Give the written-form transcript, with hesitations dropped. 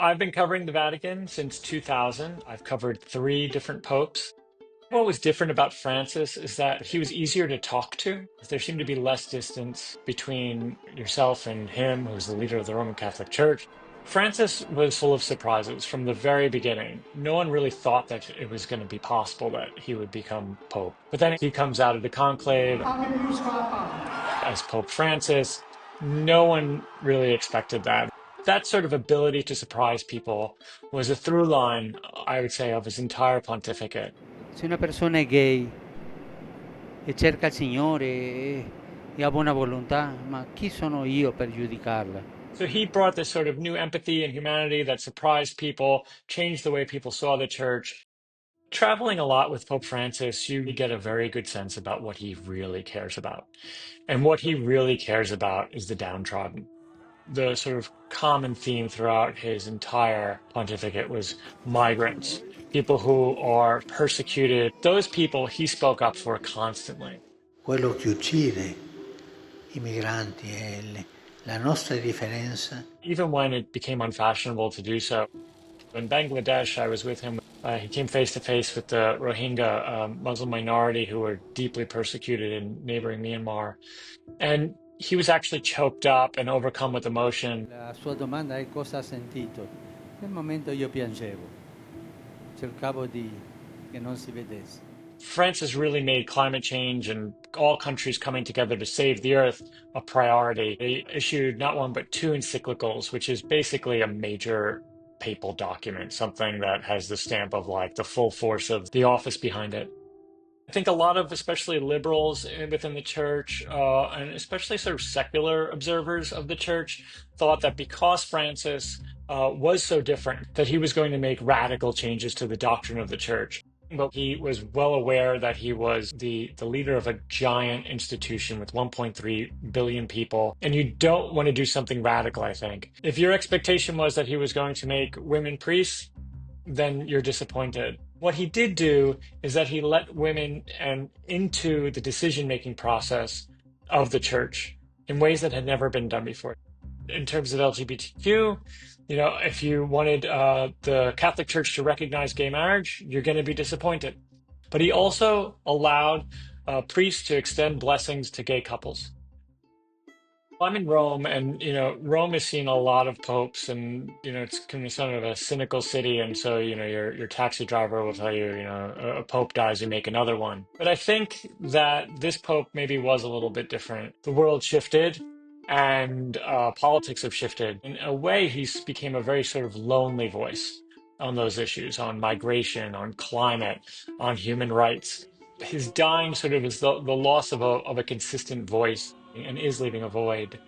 I've been covering the Vatican since 2000. I've covered three different popes. What was different about Francis is that he was easier to talk to. There seemed to be less distance between yourself and him, who's the leader of the Roman Catholic Church. Francis was full of surprises from the very beginning. No one really thought that it was going to be possible that he would become Pope. But then he comes out of the conclave as Pope Francis. No one really expected that. That sort of ability to surprise people was a through line, I would say, of his entire pontificate. Se una persona è gay e cerca il Signore e ha buona volontà, ma chi sono io per giudicarla? So he brought this sort of new empathy and humanity that surprised people, changed the way people saw the church. Traveling a lot with Pope Francis, you get a very good sense about what he really cares about. And what he really cares about is the downtrodden. The sort of common theme throughout his entire pontificate was migrants, people who are persecuted. Those people he spoke up for constantly. Quello che uccide i migranti è la nostra differenza. Even when it became unfashionable to do so. In Bangladesh, I was with him. He came face to face with the Rohingya Muslim minority who were deeply persecuted in neighboring Myanmar. And he was actually choked up and overcome with emotion. La sua domanda è cosa ha sentito. Nel momento io piangevo, cercavo di che non si vedesse. Francis really made climate change and all countries coming together to save the earth a priority. They issued not one but two encyclicals, which is basically a major papal document, something that has the stamp of like the full force of the office behind it. I think a lot of, especially liberals within the church, and especially sort of secular observers of the church, thought that because Francis was so different, that he was going to make radical changes to the doctrine of the church. But he was well aware that he was the leader of a giant institution with 1.3 billion people. And you don't want to do something radical, I think. If your expectation was that he was going to make women priests, then you're disappointed. What he did do is that he let women and into the decision-making process of the church in ways that had never been done before. In terms of LGBTQ, if you wanted the Catholic Church to recognize gay marriage, you're going to be disappointed. But he also allowed priests to extend blessings to gay couples. I'm in Rome, and Rome has seen a lot of popes, and it's kind of a cynical city, and so your taxi driver will tell you, a pope dies, you make another one. But I think that this pope maybe was a little bit different. The world shifted, and politics have shifted. In a way, became a very sort of lonely voice on those issues, on migration, on climate, on human rights. His dying sort of is the loss of a consistent voice and is leaving a void.